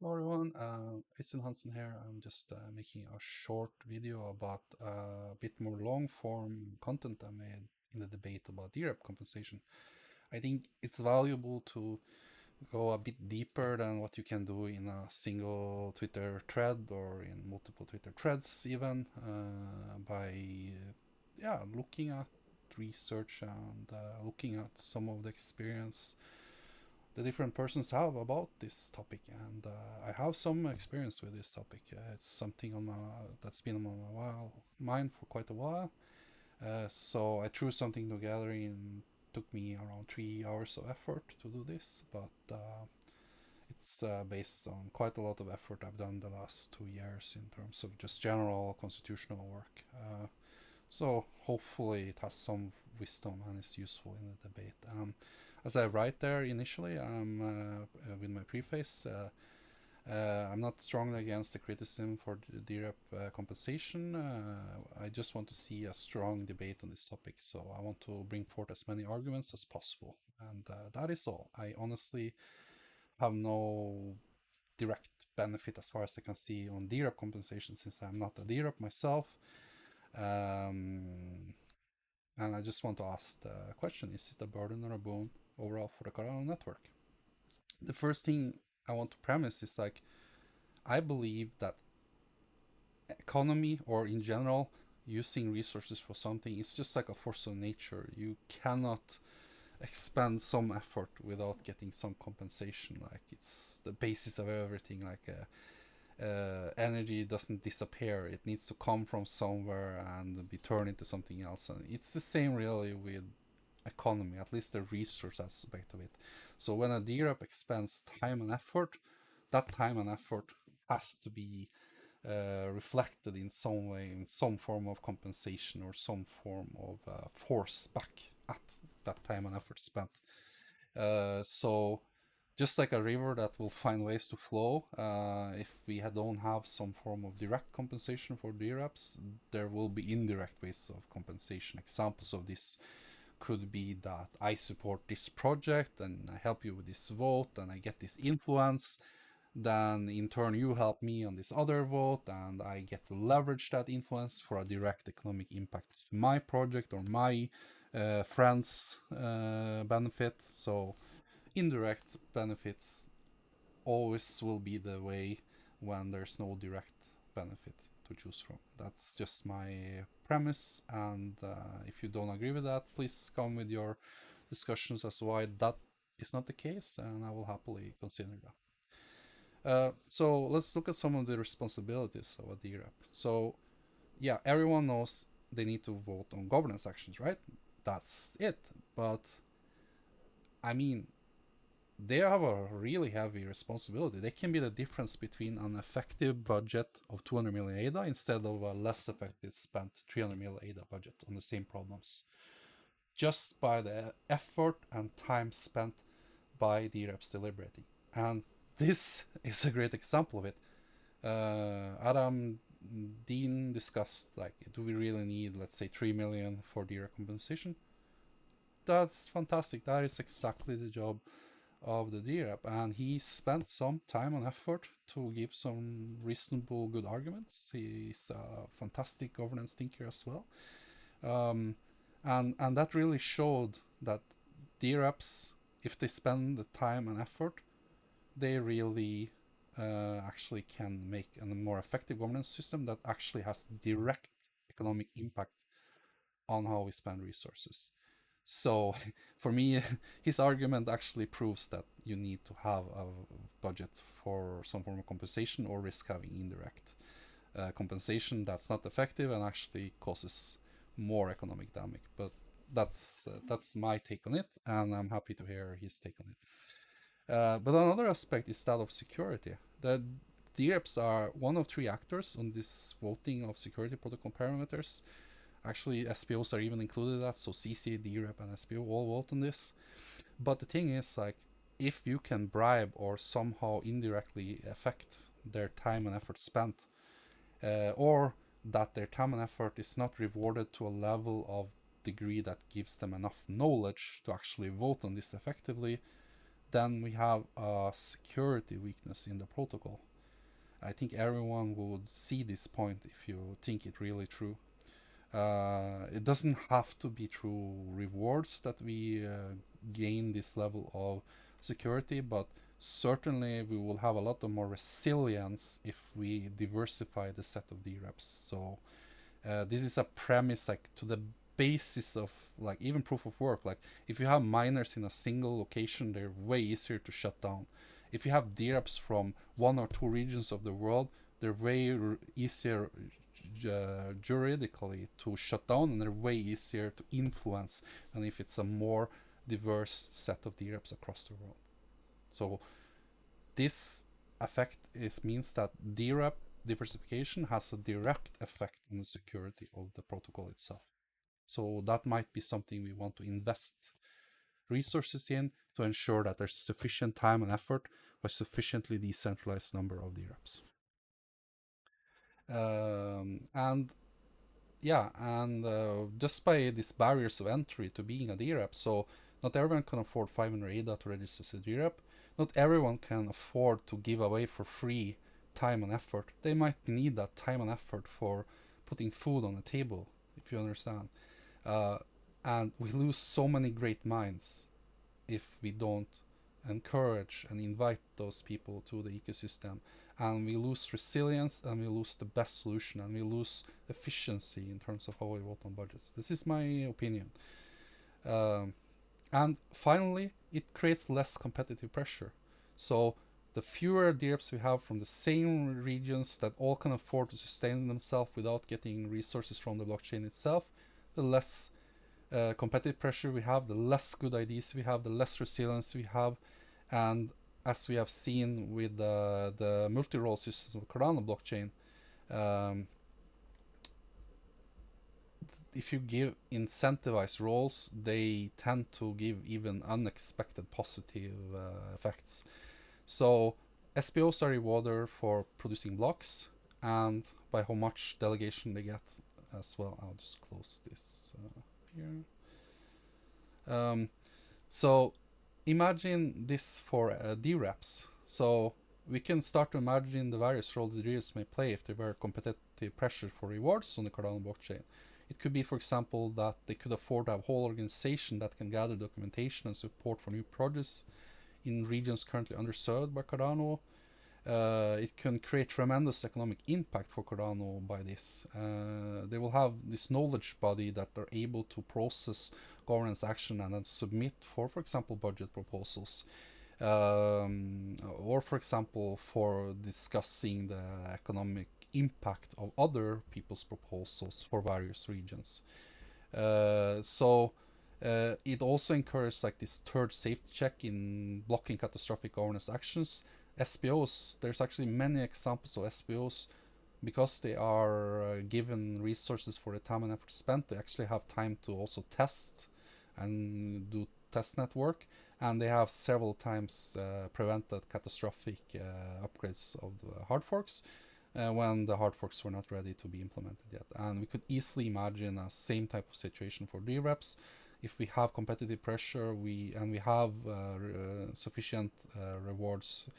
Hello everyone, Øystein Hansen here. I'm just making a short video about a bit more long form content I made in the debate about DRep compensation. I think it's valuable to go a bit deeper than what you can do in a single Twitter thread or in multiple Twitter threads even by looking at research and looking at some of the experience the different persons have about this topic, and I have some experience with this topic. It's something that's been on my mind for quite a while. So I threw something together and took me around 3 hours of effort to do this, but it's based on quite a lot of effort I've done the last 2 years in terms of just general constitutional work. So hopefully it has some wisdom and is useful in the debate. As I write there initially, with my preface, I'm not strongly against the criticism for the DRep compensation. I just want to see a strong debate on this topic, so I want to bring forth as many arguments as possible. And that is all. I honestly have no direct benefit as far as I can see on DRep compensation, since I'm not a DRep myself. And I just want to ask the question, is it a burden or a boon overall for the Carano network? The first thing I want to premise is I believe that economy, or in general using resources for something, is just like a force of nature. You cannot expend some effort without getting some compensation. Like, it's the basis of everything. Energy doesn't disappear, it needs to come from somewhere and be turned into something else. And it's the same really with economy, at least the resource aspect of it. So when a DRep expends time and effort, that time and effort has to be reflected in some way, in some form of compensation or some form of force back at that time and effort spent. So just like a river that will find ways to flow, if we don't have some form of direct compensation for DReps, there will be indirect ways of compensation. Examples of this could be that I support this project and I help you with this vote and I get this influence. Then in turn you help me on this other vote and I get to leverage that influence for a direct economic impact to my project or my friends' benefit. So indirect benefits always will be the way when there's no direct benefit to choose from. That's just my premise, and if you don't agree with that, please come with your discussions as to why that is not the case, and I will happily consider that. So let's look at some of the responsibilities of a DRep. So yeah, everyone knows they need to vote on governance actions, right? That's it. But I mean, they have a really heavy responsibility. They can be the difference between an effective budget of 200 million ADA instead of a less effective spent 300 million ADA budget on the same problems, just by the effort and time spent by DReps deliberating. And this is a great example of it. Adam Dean discussed, like, do we really need, let's say, 3 million for DRep compensation? That's fantastic. That is exactly the job of the DRep, and he spent some time and effort to give some reasonable good arguments. He's a fantastic governance thinker as well, and that really showed that DReps, if they spend the time and effort, they really actually can make a more effective governance system that actually has direct economic impact on how we spend resources. So for me, his argument actually proves that you need to have a budget for some form of compensation or risk having indirect compensation that's not effective and actually causes more economic damage. But that's my take on it, and I'm happy to hear his take on it. But another aspect is that of security. The DReps are one of three actors on this voting of security protocol parameters. Actually, SPOs are even included in that, so CC, DRep, and SPO all vote on this. But the thing is, like, if you can bribe or somehow indirectly affect their time and effort spent, or that their time and effort is not rewarded to a level of degree that gives them enough knowledge to actually vote on this effectively, then we have a security weakness in the protocol. I think everyone would see this point if you think it really true. It doesn't have to be through rewards that we gain this level of security, but certainly we will have a lot of more resilience if we diversify the set of DReps. So this is a premise like to the basis of like even proof of work. Like if you have miners in a single location, they're way easier to shut down. If you have DReps from one or two regions of the world, they're way easier juridically to shut down, and they're way easier to influence than if it's a more diverse set of DReps across the world. So this effect means that DRep diversification has a direct effect on the security of the protocol itself. So that might be something we want to invest resources in to ensure that there's sufficient time and effort for a sufficiently decentralized number of DReps. And yeah, and just by these barriers of entry to being a DRep, so not everyone can afford 500 ADA to register as a DRep. Not everyone can afford to give away for free time and effort. They might need that time and effort for putting food on the table, if you understand. Uh, and we lose so many great minds if we don't encourage and invite those people to the ecosystem. And we lose resilience, and we lose the best solution, and we lose efficiency in terms of how we vote on budgets. This is my opinion. Um, and finally, it creates less competitive pressure. So the fewer DReps we have from the same regions that all can afford to sustain themselves without getting resources from the blockchain itself, the less competitive pressure we have, the less good ideas we have, the less resilience we have. And as we have seen with the multi-role systems of Cardano blockchain, um, if you give incentivized roles, they tend to give even unexpected positive effects. So SPOs are rewarded for producing blocks and by how much delegation they get as well. I'll just close this here. So imagine this for DReps. So we can start to imagine the various roles the DReps may play if there were competitive pressure for rewards on the Cardano blockchain. It could be, for example, that they could afford to have a whole organization that can gather documentation and support for new projects in regions currently underserved by Cardano. It can create tremendous economic impact for Cardano by this. They will have this knowledge body that are able to process governance action and then submit for example, budget proposals. Or for example, for discussing the economic impact of other people's proposals for various regions. So it also encourages like this third safety check in blocking catastrophic governance actions. SPOs, there's actually many examples of SPOs because they are given resources for the time and effort spent. They actually have time to also test and do test network, and they have several times prevented catastrophic upgrades of the hard forks when the hard forks were not ready to be implemented yet. And we could easily imagine a same type of situation for DReps. If we have competitive pressure, we have sufficient rewards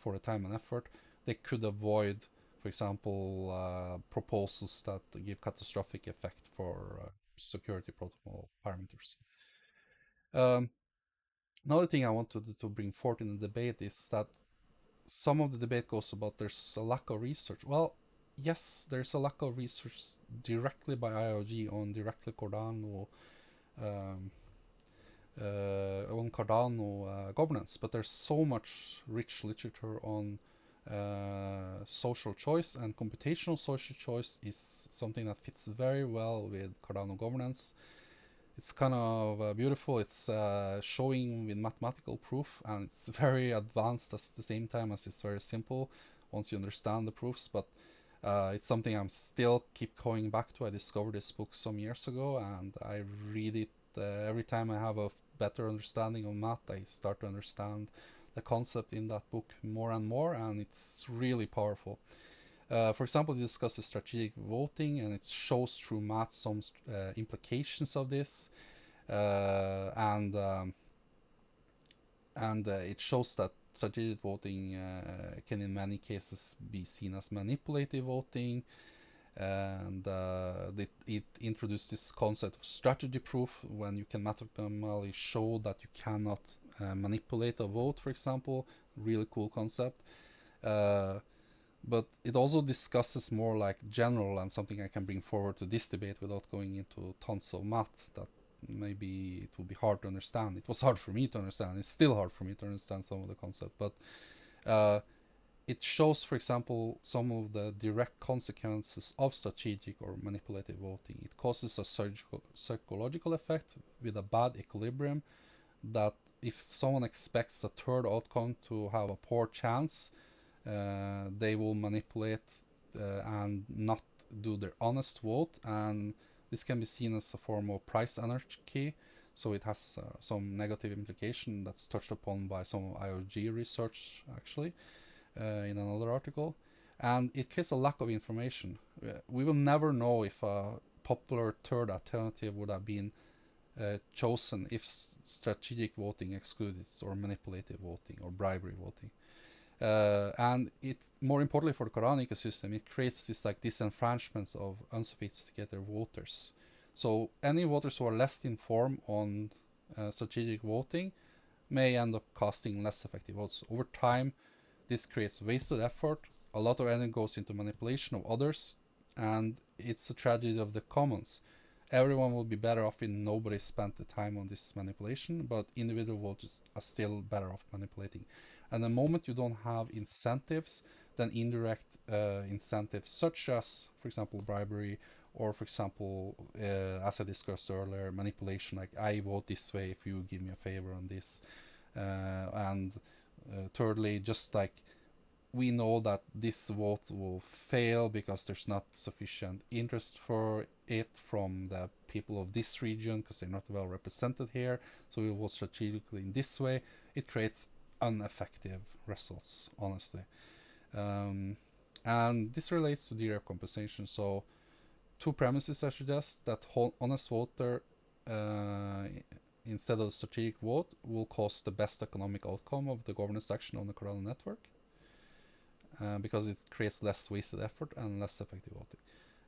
for the time and effort, they could avoid, for example, proposals that give catastrophic effect for security protocol parameters. Another thing I wanted to bring forth in the debate is that some of the debate goes about there's a lack of research. Well, yes, there's a lack of research directly by IOG on directly Cardano on Cardano governance, but there's so much rich literature on social choice, and computational social choice is something that fits very well with Cardano governance. It's kind of beautiful. It's showing with mathematical proof, and it's very advanced at the same time as it's very simple once you understand the proofs. But it's something I'm still keep going back to. I discovered this book some years ago, and I read it every time I have a better understanding of math. I start to understand the concept in that book more and more, and it's really powerful. For example, it discusses strategic voting, and it shows through math some implications of this. And and it shows that strategic voting can in many cases be seen as manipulative voting, and it introduced this concept of strategy proof when you can mathematically show that you cannot manipulate a vote, for example. Really cool concept. Uh, but it also discusses more like general and something I can bring forward to this debate without going into tons of math that maybe it will be hard to understand. It was hard for me to understand. It's still hard for me to understand some of the concept, but uh, it shows, for example, some of the direct consequences of strategic or manipulative voting. It causes a psychological effect with a bad equilibrium that if someone expects a third outcome to have a poor chance, they will manipulate and not do their honest vote, and this can be seen as a form of price anarchy. So it has some negative implication that's touched upon by some IOG research actually in another article, and it creates a lack of information. We will never know if a popular third alternative would have been chosen if strategic voting excluded or manipulative voting or bribery voting. And it, more importantly for the Carano ecosystem, it creates this like disenfranchisement of unsophisticated voters. So any voters who are less informed on strategic voting may end up casting less effective votes. Over time, this creates wasted effort. A lot of energy goes into manipulation of others, and it's a tragedy of the commons. Everyone will be better off if nobody spent the time on this manipulation, but individual voters are still better off manipulating. And the moment you don't have incentives, then indirect incentives, such as, for example, bribery, or for example, as I discussed earlier, manipulation, like I vote this way if you give me a favor on this. And thirdly, just like we know that this vote will fail because there's not sufficient interest for it from the people of this region because they're not well represented here. So we will strategically in this way. It creates ineffective results, honestly. Um, and this relates to DRep compensation. So two premises I suggest that honest voter instead of strategic vote will cause the best economic outcome of the governance action on the Cardano network because it creates less wasted effort and less effective voting.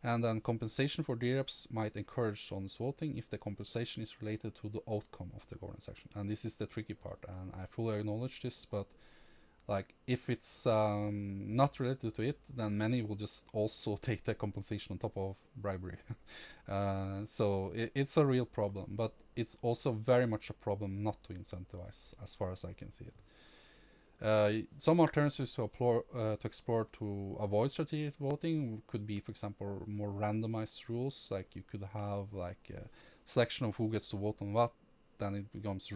And then compensation for DReps might encourage honest voting if the compensation is related to the outcome of the governance action. And this is the tricky part, and I fully acknowledge this, but like if it's not related to it, then many will just also take the compensation on top of bribery. So it's a real problem, but it's also very much a problem not to incentivize, as far as I can see it. Some alternatives to explore to avoid strategic voting could be, for example, more randomized rules. Like you could have like a selection of who gets to vote on what. Then it becomes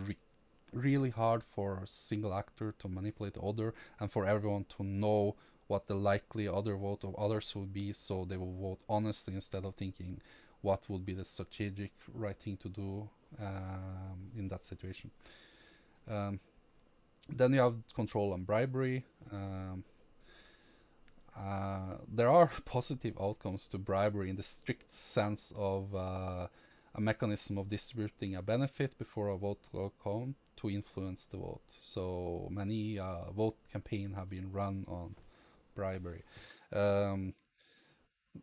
really hard for a single actor to manipulate the other, and for everyone to know what the likely other vote of others would be, so they will vote honestly instead of thinking what would be the strategic right thing to do in that situation. Um, then you have control and bribery. There are positive outcomes to bribery in the strict sense of a mechanism of distributing a benefit before a vote outcome to influence the vote. So many vote campaigns have been run on bribery. Um,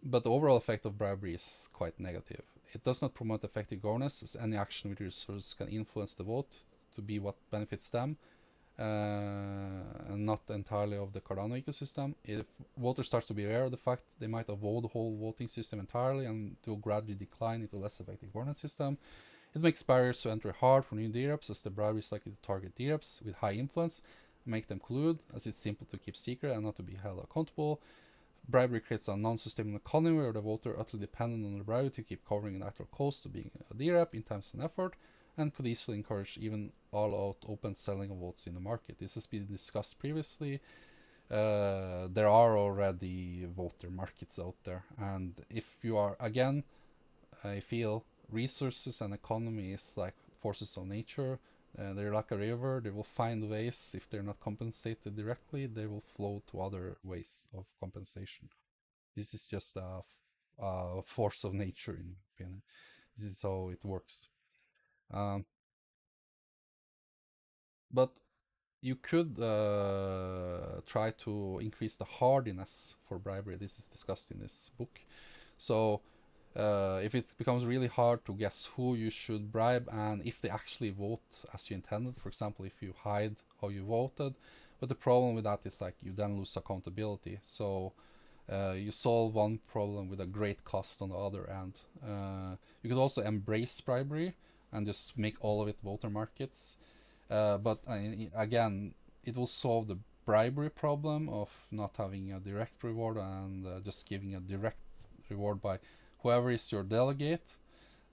but the overall effect of bribery is quite negative. It does not promote effective governance, as any action with resources can influence the vote to be what benefits them, and not entirely of the Cardano ecosystem. If voters start to be aware of the fact they might avoid the whole voting system entirely and it will gradually decline into a less effective governance system. It makes barriers to entry hard for new DReps, as the bribery is likely to target DReps with high influence and make them collude, as it's simple to keep secret and not to be held accountable. Bribery creates a non-sustainable economy where the voter are utterly dependent on the bribe to keep covering the actual cost of being a DRep in time and effort, and could easily encourage even all-out open selling of votes in the market. This has been discussed previously. There are already voter markets out there, and if you are, again, I feel resources and economy is like forces of nature. They're like a river. They will find ways. If they're not compensated directly, they will flow to other ways of compensation. This is just a force of nature, in my opinion. This is how it works. Um, but you could try to increase the hardiness for bribery. This is discussed in this book. So if it becomes really hard to guess who you should bribe and if they actually vote as you intended, for example, if you hide how you voted, but the problem with that is like you then lose accountability. So you solve one problem with a great cost on the other end. You could also embrace bribery and just make all of it voter markets. But again, it will solve the bribery problem of not having a direct reward and just giving a direct reward by whoever is your delegate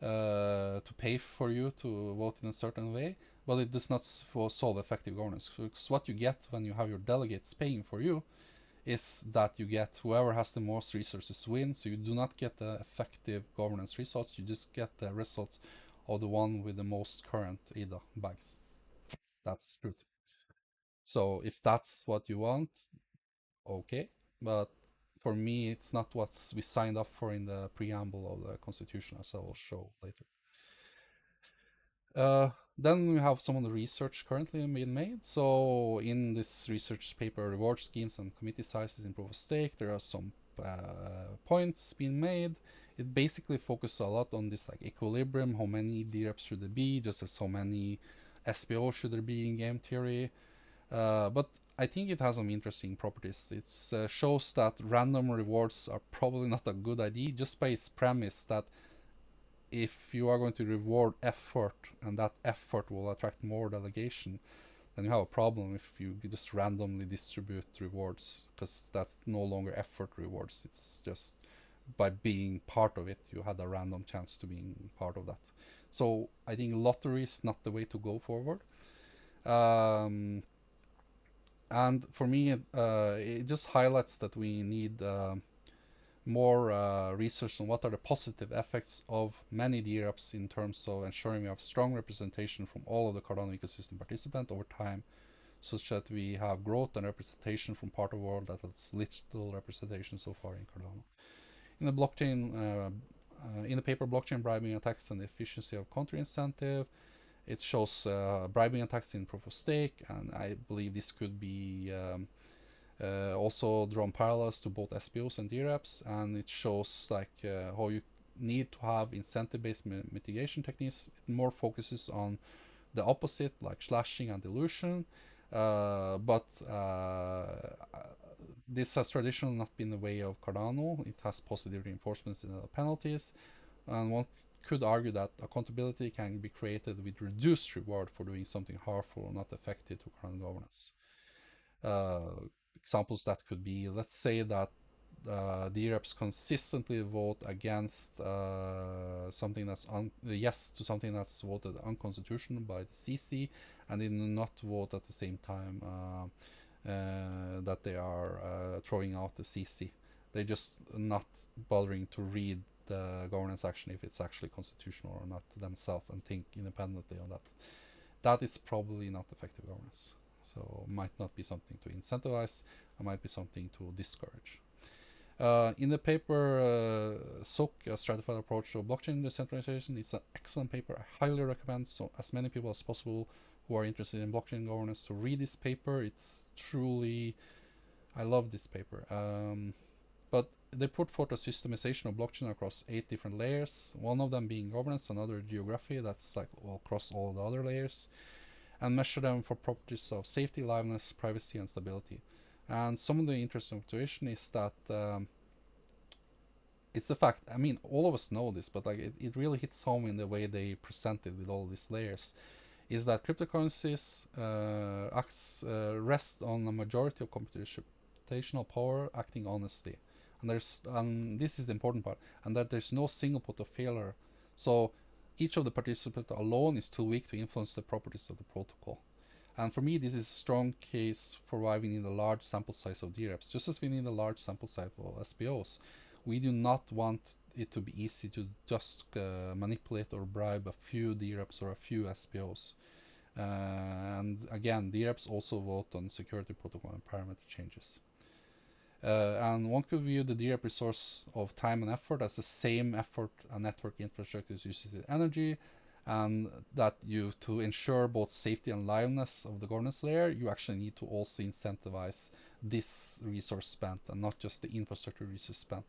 to pay for you to vote in a certain way. But it does not solve effective governance. Because what you get when you have your delegates paying for you is that you get whoever has the most resources win. So you do not get the effective governance results. You just get the results of the one with the most current IDA bags. That's the truth. So if that's what you want, okay. But for me, it's not what we signed up for in the preamble of the Constitution, as I will show later. Then we have some of the research currently being made. So in this research paper, reward schemes and committee sizes in proof of stake, there are some points being made. It basically focuses a lot on this like equilibrium, how many DReps should there be, just as how many SPO should there be in game theory. But I think it has some interesting properties. It shows that random rewards are probably not a good idea, just by its premise that if you are going to reward effort and that effort will attract more delegation, then you have a problem if you just randomly distribute rewards, because that's no longer effort rewards. It's just by being part of it, you had a random chance to being part of that. So I think lottery is not the way to go forward. Um, and for me, it just highlights that we need more research on what are the positive effects of many DReps in terms of ensuring we have strong representation from all of the Cardano ecosystem participants over time, such that we have growth and representation from part of the world that has little representation so far in Cardano. In the in the paper Blockchain Bribing Attacks and the Efficiency of Counter Incentive, it shows bribing attacks in proof of stake, and I believe this could be also drawn parallels to both SPOs and DReps, and it shows like how you need to have incentive-based mitigation techniques. It more focuses on the opposite, like slashing and dilution, but this has traditionally not been the way of Cardano. It has positive reinforcements in the penalties, and one could argue that accountability can be created with reduced reward for doing something harmful or not effective to current governance. Uh, Examples that could be, let's say that DReps consistently vote against something that's yes to something that's voted unconstitutional by the CC, and they do not vote at the same time that they are throwing out the CC. They're just not bothering to read the governance action if it's actually constitutional or not themselves and think independently on that. That is probably not effective governance. So might not be something to incentivize, it might be something to discourage. In the paper SOC, a stratified approach to blockchain decentralization, it's an excellent paper. I highly recommend so as many people as possible who are interested in blockchain governance to read this paper. It's truly, I love this paper. But they put forth a systemization of blockchain across 8 different layers, one of them being governance, another geography, that's like across all the other layers, and measure them for properties of safety, liveness, privacy, and stability. And some of the interesting observation is that it's a fact. I mean, all of us know this, but like it really hits home in the way they present it with all these layers. Is that cryptocurrencies rest on a majority of computational power acting honestly, and this is the important part, and that there's no single pot of failure. So each of the participants alone is too weak to influence the properties of the protocol. And for me, this is a strong case for why we need a large sample size of DReps. Just as we need a large sample size of SPOs, we do not want it to be easy to just manipulate or bribe a few DReps or a few SPOs. And again, DReps also vote on security protocol and parameter changes. And one could view the DRep resource of time and effort as the same effort a network infrastructure uses in energy, and that you, to ensure both safety and liveness of the governance layer, you actually need to also incentivize this resource spent and not just the infrastructure resource spent.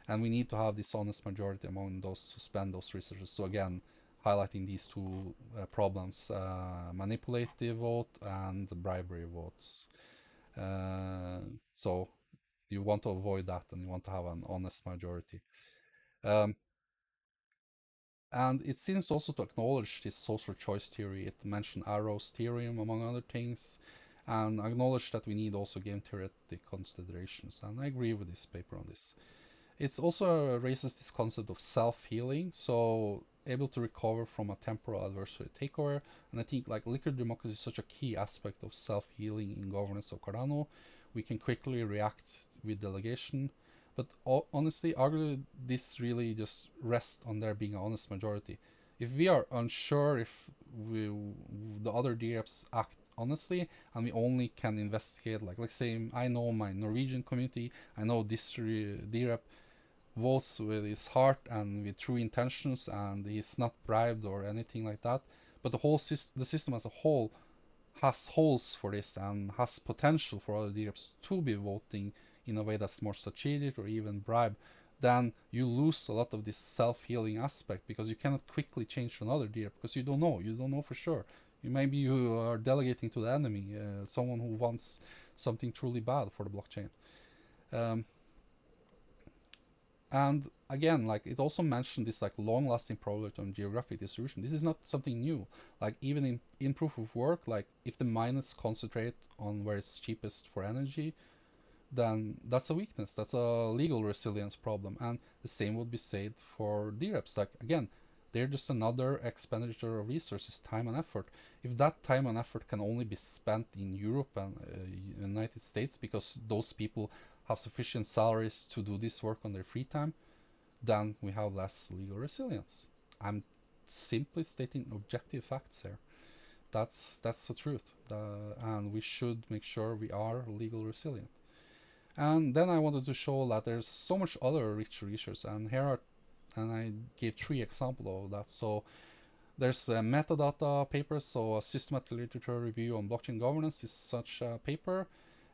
And we need to have this honest majority among those who spend those resources. So again, highlighting these two problems: manipulative vote and bribery votes. Uh, so you want to avoid that, and you want to have an honest majority. Um, and it seems also to acknowledge this social choice theory. It mentioned Arrow's theorem, among other things, and acknowledge that we need also game theoretic considerations. And I agree with this paper on this. It also raises this concept of self-healing, so able to recover from a temporal adversary takeover. And I think like liquid democracy is such a key aspect of self-healing in governance of Cardano. We can quickly react with delegation, but honestly, arguably this really just rests on there being an honest majority. If we are unsure if the other DReps act honestly, and we only can investigate, like let's say I know my Norwegian community, I know this DRep votes with his heart and with true intentions, and he's not bribed or anything like that. But the system as a whole has holes for this and has potential for other DReps to be voting in a way that's more strategic or even bribe. Then you lose a lot of this self-healing aspect, because you cannot quickly change to another DRep because you don't know. You don't know for sure. Maybe you are delegating to the enemy, someone who wants something truly bad for the blockchain. Um, And again, like it also mentioned this like long-lasting probability on geographic distribution. This is not something new. Like even in proof of work, like if the miners concentrate on where it's cheapest for energy, then that's a weakness. That's a legal resilience problem. And the same would be said for DReps. Like again, they're just another expenditure of resources, time and effort. If that time and effort can only be spent in Europe and United States because those people have sufficient salaries to do this work on their free time, then we have less legal resilience. I'm simply stating objective facts here. That's the truth, and we should make sure we are legal resilient. And then I wanted to show that there's so much other rich research, and I gave 3 examples of that. So there's a metadata paper, so a systematic literature review on blockchain governance is such a paper.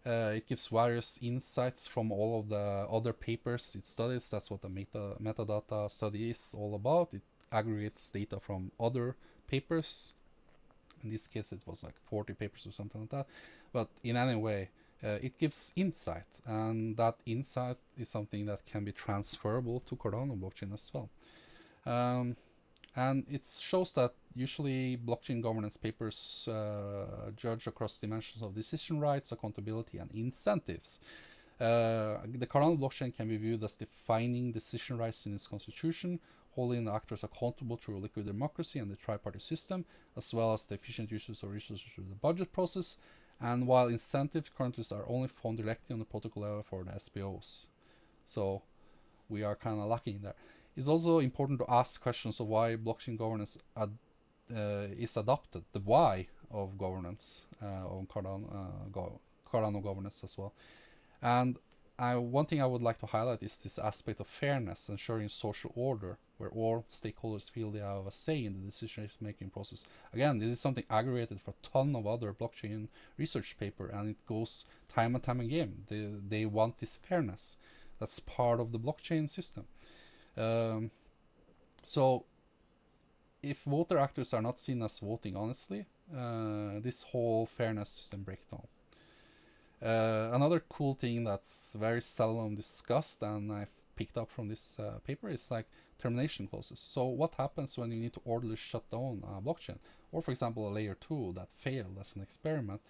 It gives various insights from all of the other papers it studies. That's what the metadata study is all about. It aggregates data from other papers. In this case, it was like 40 papers or something like that. But in any way, it gives insight, and that insight is something that can be transferable to Cardano blockchain as well. Um, and it shows that usually blockchain governance papers judge across dimensions of decision rights, accountability, and incentives. The Cardano blockchain can be viewed as defining decision rights in its constitution, holding the actors accountable through liquid democracy and the tri-party system, as well as the efficient use of resources through the budget process. And while incentive currently are only found directly on the protocol level for the SPOs. So we are kind of lacking there. It's also important to ask questions of why blockchain governance is adopted, the why of governance on Cardano governance as well. And one thing I would like to highlight is this aspect of fairness, ensuring social order, where all stakeholders feel they have a say in the decision-making process. Again, this is something aggregated for a ton of other blockchain research paper, and it goes time and time again. They want this fairness. That's part of the blockchain system. Um, so if voter actors are not seen as voting honestly, this whole fairness system breaks down. Another cool thing that's very seldom discussed, and I've picked up from this paper, is like termination clauses. So what happens when you need to orderly shut down a blockchain, or for example a layer 2 that failed as an experiment?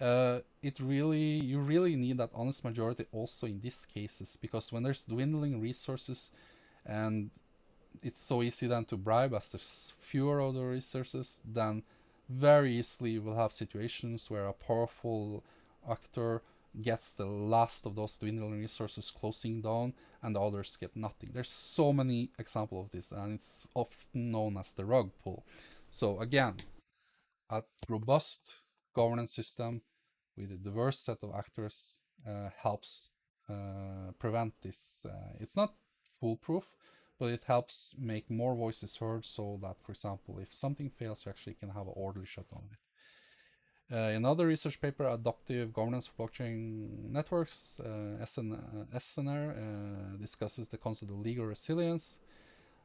You really need that honest majority also in these cases, because when there's dwindling resources, and it's so easy then to bribe as there's fewer of the resources, then very easily you will have situations where a powerful actor gets the last of those dwindling resources closing down, and the others get nothing. There's so many examples of this, and it's often known as the rug pull. So again, a robust governance system with a diverse set of actors helps prevent this. It's not foolproof, but it helps make more voices heard so that, for example, if something fails, you actually can have an orderly shutdown of it. Another research paper, Adaptive Governance for Blockchain Networks, SNR, discusses the concept of legal resilience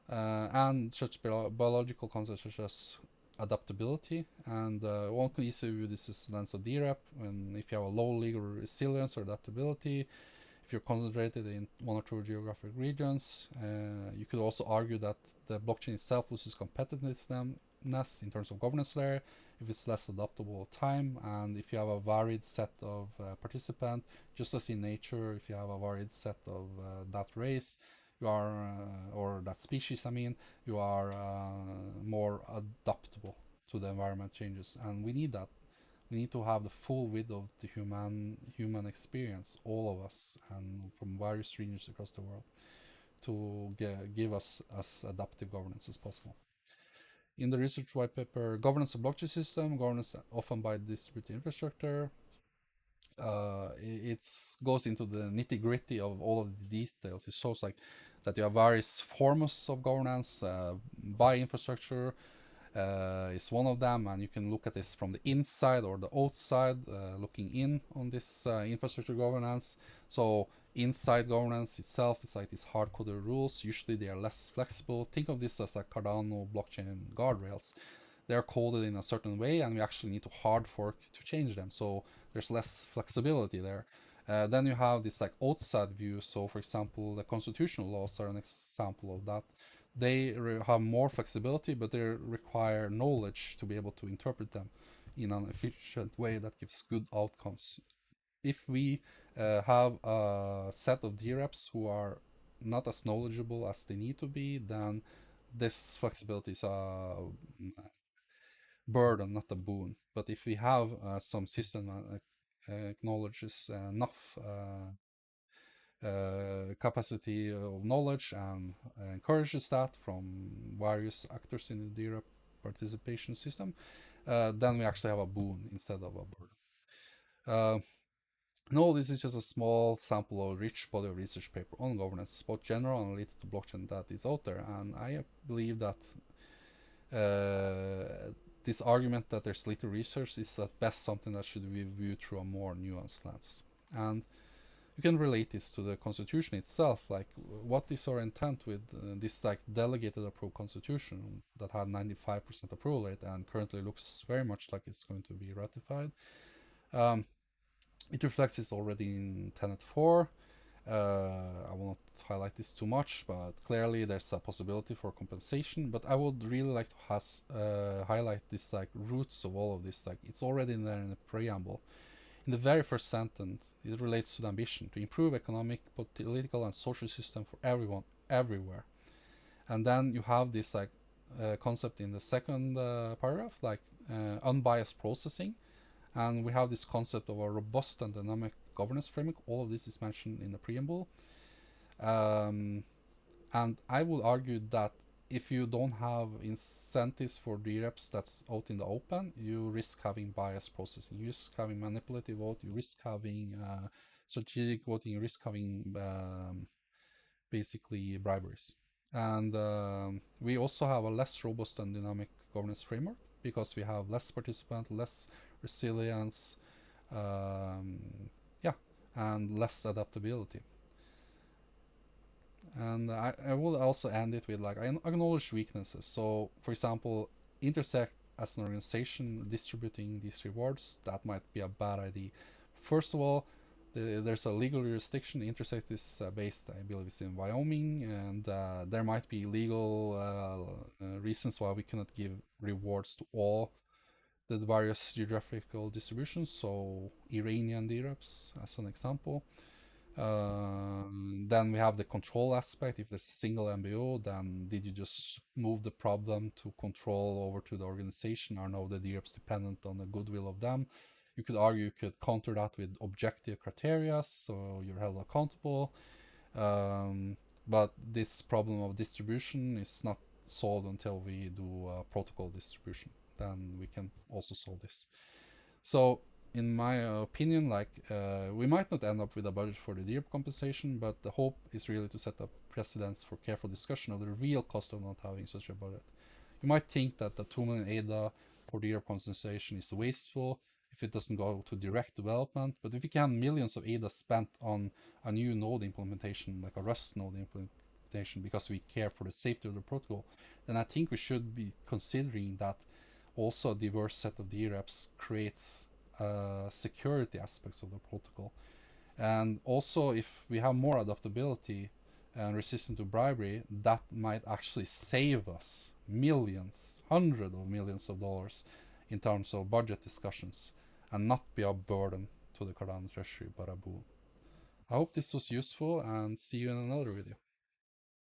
and such biological concepts such as adaptability. And one could easily view this as lens of DRep, when if you have a low legal resilience or adaptability, if you're concentrated in one or two geographic regions, you could also argue that the blockchain itself loses competitiveness in terms of governance layer if it's less adaptable over time, and if you have a varied set of participants, just as in nature, if you have a varied set of that race, you are, or that species, I mean, you are more adaptable to the environment changes, and we need that. We need to have the full width of the human experience, all of us, and from various regions across the world, to give us as adaptive governance as possible. In the research white paper, Governance of Blockchain System, Governance Often by Distributed Infrastructure, it goes into the nitty gritty of all of the details. It shows like that you have various forms of governance by infrastructure, is one of them, and you can look at this from the inside or the outside, looking in on this infrastructure governance. So inside governance itself is like these hard-coded rules. Usually they are less flexible. Think of this as like Cardano blockchain guardrails. They're coded in a certain way, and we actually need to hard fork to change them. So there's less flexibility there. Then you have this like outside view. So for example, the constitutional laws are an example of that. They have more flexibility, but they require knowledge to be able to interpret them in an efficient way that gives good outcomes. If we have a set of DReps who are not as knowledgeable as they need to be, then this flexibility is a burden, not a boon. But if we have some system acknowledges enough capacity of knowledge and encourages that from various actors in the DRep participation system, then we actually have a boon instead of a burden. No, this is just a small sample of a rich body of research paper on governance, both general and related to blockchain, that is out there. And I believe that this argument that there's little research is at best something that should be viewed through a more nuanced lens. And you can relate this to the constitution itself. Like, what is our intent with this like delegated approved constitution that had 95% approval rate and currently looks very much like it's going to be ratified? It reflects this already in Tenet 4. I will not highlight this too much, but clearly there's a possibility for compensation. But I would really like to highlight this like roots of all of this. Like, it's already in there in the preamble. In the very first sentence, it relates to the ambition to improve economic, political, and social system for everyone, everywhere. And then you have this like concept in the second paragraph, like unbiased processing, and we have this concept of a robust and dynamic governance framework. All of this is mentioned in the preamble. And I would argue that if you don't have incentives for DReps that's out in the open, you risk having biased processing, you risk having manipulative vote, you risk having strategic voting, you risk having basically briberies. And we also have a less robust and dynamic governance framework because we have less participant, less resilience, yeah, and less adaptability. And I will also end it with like, I acknowledge weaknesses. So for example, Intersect as an organization distributing these rewards, that might be a bad idea. First of all, there's a legal jurisdiction. Intersect is based, I believe it's in Wyoming, and there might be legal reasons why we cannot give rewards to all the various geographical distributions. So Iranian DReps as an example. Then we have the control aspect. If there's a single MBO, then did you just move the problem to control over to the organization? Are now the DReps dependent on the goodwill of them? You could argue you could counter that with objective criteria, so you're held accountable. But this problem of distribution is not solved until we do protocol distribution. Then we can also solve this. So in my opinion, like we might not end up with a budget for the DRep compensation, but the hope is really to set up precedents for careful discussion of the real cost of not having such a budget. You might think that the 2 million ADA for DRep compensation is wasteful if it doesn't go to direct development, but if you can millions of ADA spent on a new node implementation, like a Rust node implementation, because we care for the safety of the protocol, then I think we should be considering that also a diverse set of DReps creates security aspects of the protocol. And also, if we have more adaptability and resistance to bribery, that might actually save us millions, hundreds of millions of dollars in terms of budget discussions and not be a burden to the Cardano treasury, but a boon. I hope this was useful and see you in another video.